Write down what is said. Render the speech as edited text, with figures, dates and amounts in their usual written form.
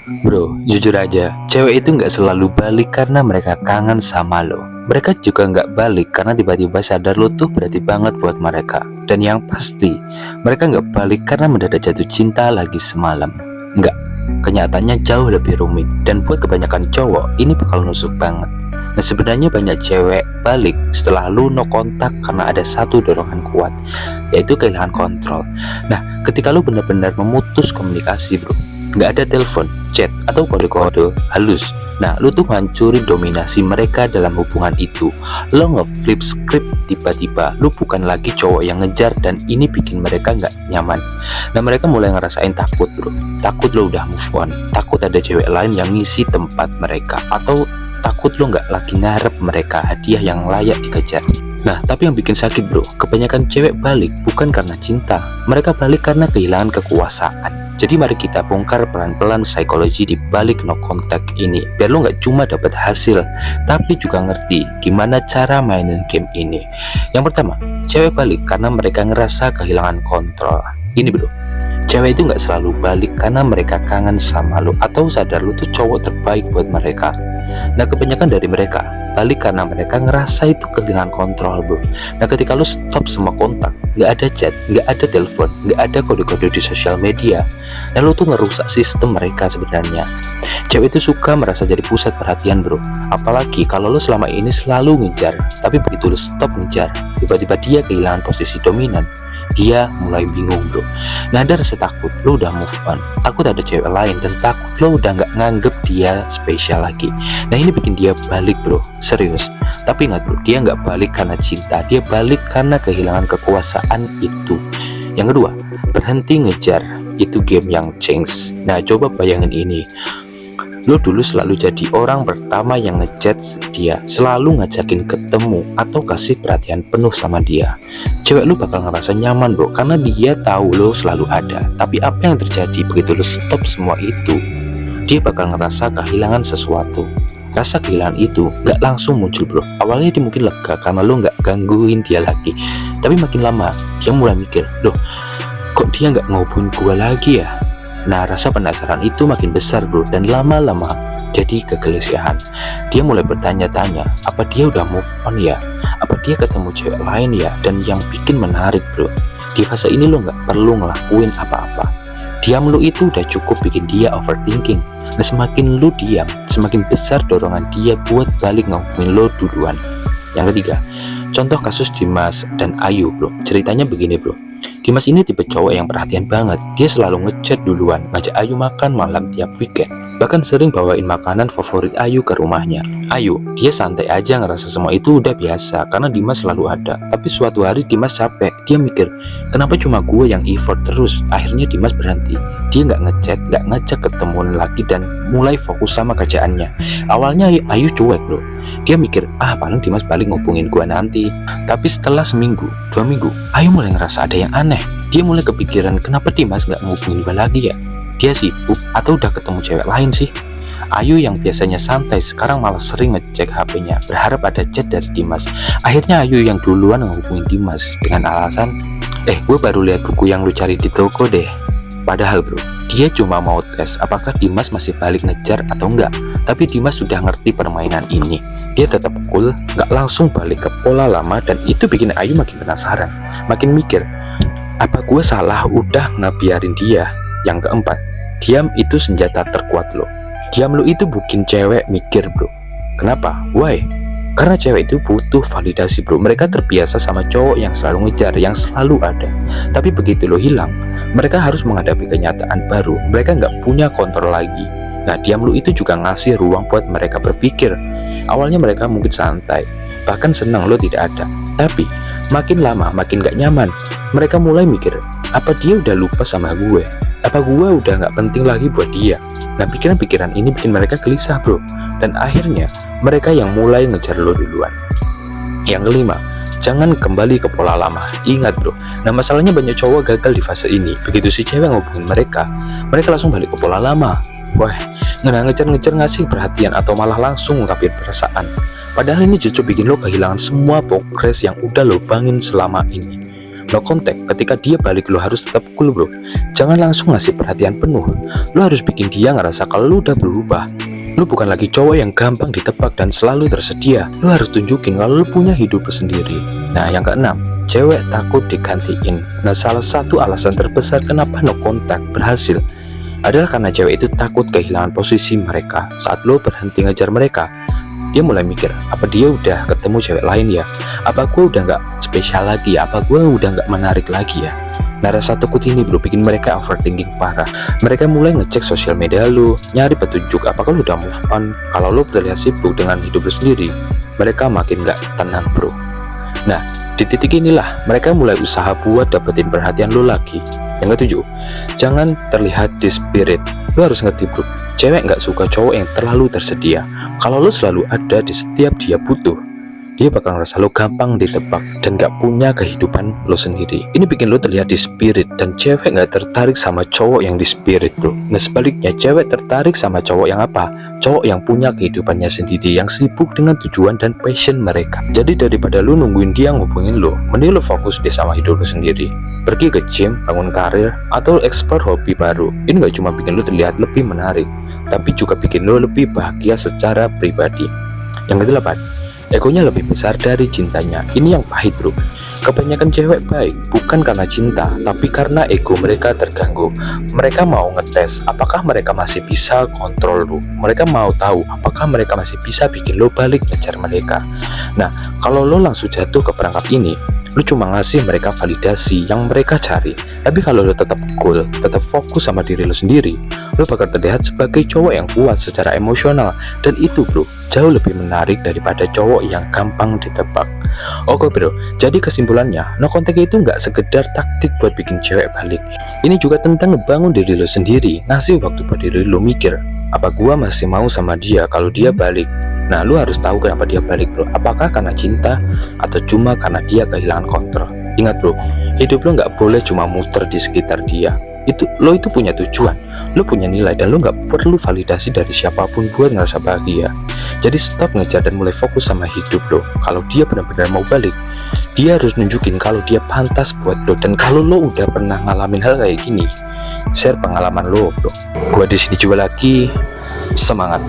Bro, jujur aja, cewek itu nggak selalu balik karena mereka kangen sama lo. Mereka juga nggak balik karena tiba-tiba sadar lo tuh berarti banget buat mereka. Dan yang pasti, mereka nggak balik karena mendadak jatuh cinta lagi semalam. Nggak, kenyataannya jauh lebih rumit. Dan buat kebanyakan cowok, ini bakal nusuk banget. Nah, sebenarnya banyak cewek balik setelah lu no kontak karena ada satu dorongan kuat, yaitu kehilangan kontrol. Nah, ketika lu benar-benar memutus komunikasi, bro, nggak ada telepon, chat, atau kode-kode halus. Nah, lu tuh ngancurin dominasi mereka dalam hubungan itu. Lo nge-flip script tiba-tiba. Lu bukan lagi cowok yang ngejar dan ini bikin mereka nggak nyaman. Nah, mereka mulai ngerasain takut, bro. Takut lo udah move on. Takut ada cewek lain yang ngisi tempat mereka. Atau takut lo nggak lagi ngarep mereka hadiah yang layak dikejar. Nah, tapi yang bikin sakit, bro, kebanyakan cewek balik bukan karena cinta. Mereka balik karena kehilangan kekuasaan. Jadi mari kita bongkar pelan-pelan psikologi di balik no contact ini, biar lo nggak cuma dapat hasil, tapi juga ngerti gimana cara mainin game ini. Yang pertama, cewek balik karena mereka ngerasa kehilangan kontrol. Ini, bro, cewek itu nggak selalu balik karena mereka kangen sama lo atau sadar lo tuh cowok terbaik buat mereka. Nah, kebanyakan dari mereka balik karena mereka ngerasa itu kehilangan kontrol, bro. Nah, ketika lo stop semua kontak, nggak ada chat, nggak ada telepon, nggak ada kode-kode di sosial media, nah lo tuh ngerusak sistem mereka sebenarnya. Cewek itu suka merasa jadi pusat perhatian, bro. Apalagi kalau lo selama ini selalu ngejar, tapi begitu lo stop ngejar, tiba-tiba dia kehilangan posisi dominan. Dia mulai bingung, bro. Nah, ada rasa takut, lo udah move on, takut ada cewek lain, dan takut lo udah nggak nganggep dia spesial lagi. Nah, ini bikin dia balik, bro. Serius. Tapi ingat, bro, dia nggak balik karena cinta, dia balik karena kehilangan kekuasaan itu. Yang kedua, berhenti ngejar. Itu game yang change. Nah, coba bayangin ini. Lo dulu selalu jadi orang pertama yang ngechat dia, selalu ngajakin ketemu atau kasih perhatian penuh sama dia. Cewek lu bakal ngerasa nyaman, bro, karena dia tahu lo selalu ada. Tapi apa yang terjadi begitu lo stop semua itu? Dia bakal ngerasa kehilangan sesuatu. Rasa kehilangan itu gak langsung muncul, bro. Awalnya dia mungkin lega karena lo gak gangguin dia lagi. Tapi makin lama dia mulai mikir, loh, kok dia gak ngehubungin gue lagi ya? Nah, rasa penasaran itu makin besar, bro, dan lama-lama jadi kegelisahan. Dia mulai bertanya-tanya, apa dia udah move on ya? Apa dia ketemu cewek lain ya? Dan yang bikin menarik, bro, di fase ini lo gak perlu ngelakuin apa-apa. Diam lu itu udah cukup bikin dia overthinking. Nah, semakin lu diam, semakin besar dorongan dia buat balik ngomongin lo duluan. Yang ketiga, contoh kasus Dimas dan Ayu, bro. Ceritanya begini, bro. Dimas ini tipe cowok yang perhatian banget. Dia selalu ngechat duluan, ngajak Ayu makan malam tiap weekend. Bahkan sering bawain makanan favorit Ayu ke rumahnya. Ayu, dia santai aja ngerasa semua itu udah biasa karena Dimas selalu ada. Tapi suatu hari Dimas capek. Dia mikir, kenapa cuma gue yang effort terus? Akhirnya Dimas berhenti. Dia nggak ngechat, nggak ngajak ketemuan lagi dan mulai fokus sama kerjaannya. Awalnya Ayu cuek, bro. Dia mikir, paling Dimas balik ngubungin gue nanti. Tapi setelah seminggu, 2 minggu, Ayu mulai ngerasa ada yang aneh. Dia mulai kepikiran, kenapa Dimas nggak ngubungin gue lagi ya? Dia sibuk atau udah ketemu cewek lain sih? Ayu yang biasanya santai sekarang malah sering ngecek HP-nya, berharap ada chat dari Dimas. Akhirnya Ayu yang duluan menghubungi Dimas dengan alasan, gue baru lihat buku yang lu cari di toko deh. Padahal, bro, dia cuma mau tes apakah Dimas masih balik ngejar atau enggak. Tapi Dimas sudah ngerti permainan ini. Dia tetap cool, nggak langsung balik ke pola lama, dan itu bikin Ayu makin penasaran, makin mikir, apa gue salah udah ngebiarin dia? Yang keempat, diam itu senjata terkuat lo. Diam lo itu bikin cewek mikir, bro. Kenapa? Why? Karena cewek itu butuh validasi, bro. Mereka terbiasa sama cowok yang selalu ngejar, yang selalu ada. Tapi begitu lo hilang, mereka harus menghadapi kenyataan baru. Mereka nggak punya kontrol lagi. Nah, diam lo itu juga ngasih ruang buat mereka berpikir. Awalnya mereka mungkin santai, bahkan senang lo tidak ada. Tapi makin lama makin gak nyaman. Mereka mulai mikir, apa dia udah lupa sama gue? Apa gue udah gak penting lagi buat dia? Nah, pikiran-pikiran ini bikin mereka gelisah, bro. Dan akhirnya mereka yang mulai ngejar lo duluan. Yang kelima, jangan kembali ke pola lama. Ingat, bro, nah masalahnya banyak cowok gagal di fase ini. Begitu si cewek ngobongin mereka langsung balik ke pola lama. Wah, ngejar-ngejar ngasih perhatian atau malah langsung ngungkapin perasaan. Padahal ini justru bikin lo kehilangan semua progres yang udah lo bangun selama ini. No contact, ketika dia balik lo harus tetap cool bro. Jangan langsung ngasih perhatian penuh. Lo harus bikin dia ngerasa kalau lo udah berubah. Lu bukan lagi cowok yang gampang ditebak dan selalu tersedia. Lu harus tunjukin kalau lu punya hidup sendiri. Nah, yang keenam, cewek takut digantiin. Nah, salah satu alasan terbesar kenapa no contact berhasil adalah karena cewek itu takut kehilangan posisi mereka. Saat lo berhenti ngejar mereka, dia mulai mikir, apa dia udah ketemu cewek lain ya? Apa gue udah nggak spesial lagi ya? Apa gue udah nggak menarik lagi ya? Nah, rasa takut ini bro bikin mereka overthinking parah. Mereka mulai ngecek sosial media lu, nyari petunjuk apakah lu udah move on. Kalau lu terlihat sibuk dengan hidup lu sendiri, mereka makin gak tenang bro. Nah, di titik inilah mereka mulai usaha buat dapetin perhatian lu lagi. Yang ketujuh, jangan terlihat desperate. Lu harus ngerti bro, cewek gak suka cowok yang terlalu tersedia. Kalau lu selalu ada di setiap dia butuh, dia bakal ngerasa lo gampang ditebak dan gak punya kehidupan lo sendiri. Ini bikin lo terlihat di spirit dan cewek gak tertarik sama cowok yang di spirit bro. Nah sebaliknya, cewek tertarik sama cowok yang apa? Cowok yang punya kehidupannya sendiri, yang sibuk dengan tujuan dan passion mereka. Jadi daripada lo nungguin dia ngubungin lo, mending lo fokus deh sama hidup lo sendiri. Pergi ke gym, bangun karir, atau explore hobi baru. Ini gak cuma bikin lo terlihat lebih menarik, tapi juga bikin lo lebih bahagia secara pribadi. Yang kedelapan, egonya lebih besar dari cintanya. Ini yang pahit bro. Kebanyakan cewek baik bukan karena cinta, tapi karena ego mereka terganggu. Mereka mau ngetes apakah mereka masih bisa kontrol lu. Mereka mau tahu apakah mereka masih bisa bikin lo balik ngejar mereka. Nah, kalau lo langsung jatuh ke perangkap ini, lo cuma ngasih mereka validasi yang mereka cari. Tapi kalau lo tetap cool, tetap fokus sama diri lo sendiri, lo bakal terlihat sebagai cowok yang kuat secara emosional. Dan itu bro, jauh lebih menarik daripada cowok yang gampang ditebak. Oke bro, jadi kesimpulannya, no contact itu nggak sekedar taktik buat bikin cewek balik. Ini juga tentang ngebangun diri lo sendiri, ngasih waktu buat diri lo mikir, apa gua masih mau sama dia kalau dia balik. Nah, lu harus tahu kenapa dia balik bro. Apakah karena cinta atau cuma karena dia kehilangan kontrol. Ingat bro, hidup lo nggak boleh cuma muter di sekitar dia. Lo itu punya tujuan, lo punya nilai, dan lo nggak perlu validasi dari siapapun buat ngerasa bahagia. Jadi stop ngejar dan mulai fokus sama hidup lo. Kalau dia benar-benar mau balik, dia harus nunjukin kalau dia pantas buat lo. Dan kalau lo udah pernah ngalamin hal kayak gini, share pengalaman lo bro. Gua di sini juga lagi, semangat.